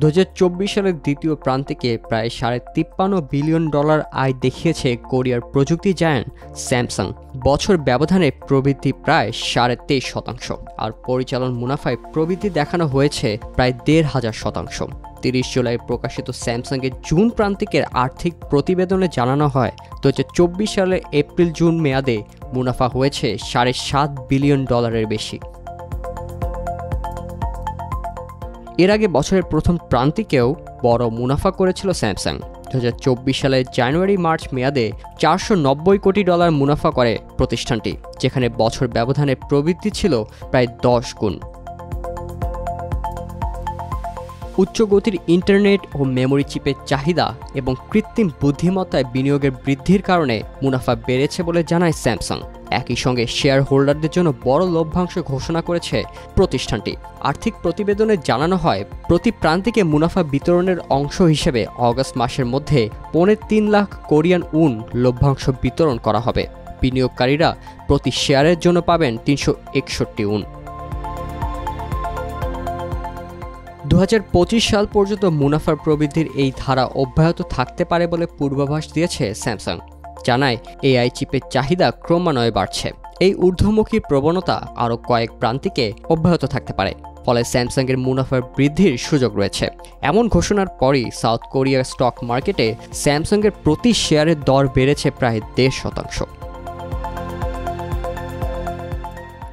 2024 সালের দ্বিতীয় প্রান্তিকে প্রায় $53 বিলিয়ন আয় দেখিয়েছে কোরিয়ার প্রযুক্তি জায়ান্ট স্যামসাং। বছর ব্যবধানে প্রবৃদ্ধি প্রায় 23.5%, আর পরিচালন মুনাফায় প্রবৃদ্ধি দেখানো হয়েছে প্রায় 1,500%। 30 জুলাই প্রকাশিত স্যামসাংয়ের জুন প্রান্তিকের আর্থিক প্রতিবেদনে জানানো হয় 2024 সালের এপ্রিল-জুন মেয়াদে মুনাফা হয়েছে $7.5 বিলিয়ন বেশি। এর আগে বছরের প্রথম প্রান্তিকেও বড় মুনাফা করেছিল স্যামসাং। 2024 সালের জানুয়ারি-মার্চ মেয়াদে $490 কোটি মুনাফা করে প্রতিষ্ঠানটি, যেখানে বছর ব্যবধানে প্রবৃদ্ধি ছিল প্রায় 10 গুণ। উচ্চ গতির ইন্টারনেট ও মেমোরি চিপের চাহিদা এবং কৃত্রিম বুদ্ধিমত্তায় বিনিয়োগের বৃদ্ধির কারণে মুনাফা বেড়েছে বলে জানায় স্যামসাং। একই সঙ্গে শেয়ার হোল্ডারদের জন্য বড় লভ্যাংশ ঘোষণা করেছে প্রতিষ্ঠানটি। আর্থিক প্রতিবেদনে জানানো হয়, প্রতি প্রান্তিকে মুনাফা বিতরণের অংশ হিসেবে অগস্ট মাসের মধ্যে 3.5 লাখ কোরিয়ান উন লভ্যাংশ বিতরণ করা হবে। বিনিয়োগকারীরা প্রতি শেয়ারের জন্য পাবেন 361 উন। 2025 সাল পর্যন্ত মুনাফার প্রবৃদ্ধির এই ধারা অব্যাহত থাকতে পারে বলে পূর্বাভাস দিয়েছে স্যামসাং। জানায়, এআই চিপের চাহিদা ক্রমান্বয়ে বাড়ছে। এই ঊর্ধ্বমুখী প্রবণতা আরও কয়েক প্রান্তিকে অব্যাহত থাকতে পারে, ফলে স্যামসাংয়ের মুনাফার বৃদ্ধির সুযোগ রয়েছে। এমন ঘোষণার পরই সাউথ কোরিয়ার স্টক মার্কেটে স্যামসাংয়ের প্রতি শেয়ারের দর বেড়েছে প্রায় 1.5%।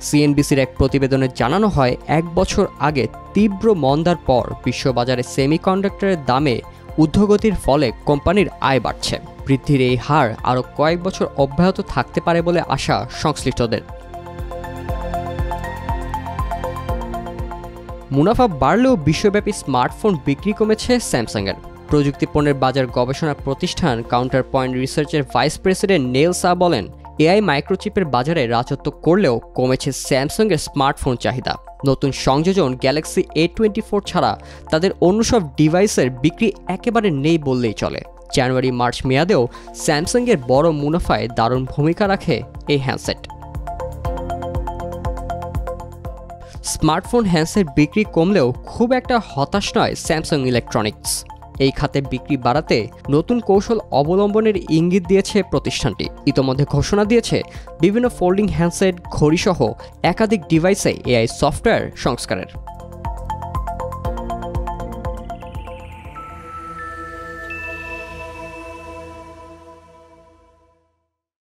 সিএনবিসির এক প্রতিবেদনে জানানো হয়, 1 বছর আগে তীব্র মন্দার পর বিশ্ববাজারে সেমিকন্ডাক্টরের দামে ঊর্ধ্বগতির ফলে কোম্পানির আয় বাড়ছে। বৃদ্ধির এই হার আরও কয়েক বছর অব্যাহত থাকতে পারে বলে আশা সংশ্লিষ্টদের। মুনাফা বাড়লেও বিশ্বব্যাপী স্মার্টফোন বিক্রি কমেছে স্যামসাংয়ের। প্রযুক্তি পণ্যের বাজার গবেষণা প্রতিষ্ঠান কাউন্টার পয়েন্ট রিসার্চের ভাইস প্রেসিডেন্ট নেল সা বলেন, এআই মাইক্রোচিপের বাজারে রাজত্ব করলেও কমেছে স্যামসাংয়ের স্মার্টফোন চাহিদা। নতুন সংযোজন গ্যালাক্সি A24 ছাড়া তাদের অন্য সব ডিভাইসের বিক্রি একেবারে নেই বললেই চলে। জানুয়ারি-মার্চ মেয়াদেও স্যামসাংয়ের বড় মুনাফায় দারুণ ভূমিকা রাখে এই হ্যান্ডসেট। স্মার্টফোন হ্যান্ডসেট বিক্রি কমলেও খুব একটা হতাশ নয় স্যামসাং ইলেকট্রনিক্স। এই খাতে বিক্রি বাড়াতে নতুন কৌশল অবলম্বনের ইঙ্গিত দিয়েছে প্রতিষ্ঠানটি। ইতোমধ্যে ঘোষণা দিয়েছে বিভিন্ন ফোল্ডিং হ্যান্ডসেট, ঘড়িসহ একাধিক ডিভাইসে এআই সফটওয়্যার সংস্কারের।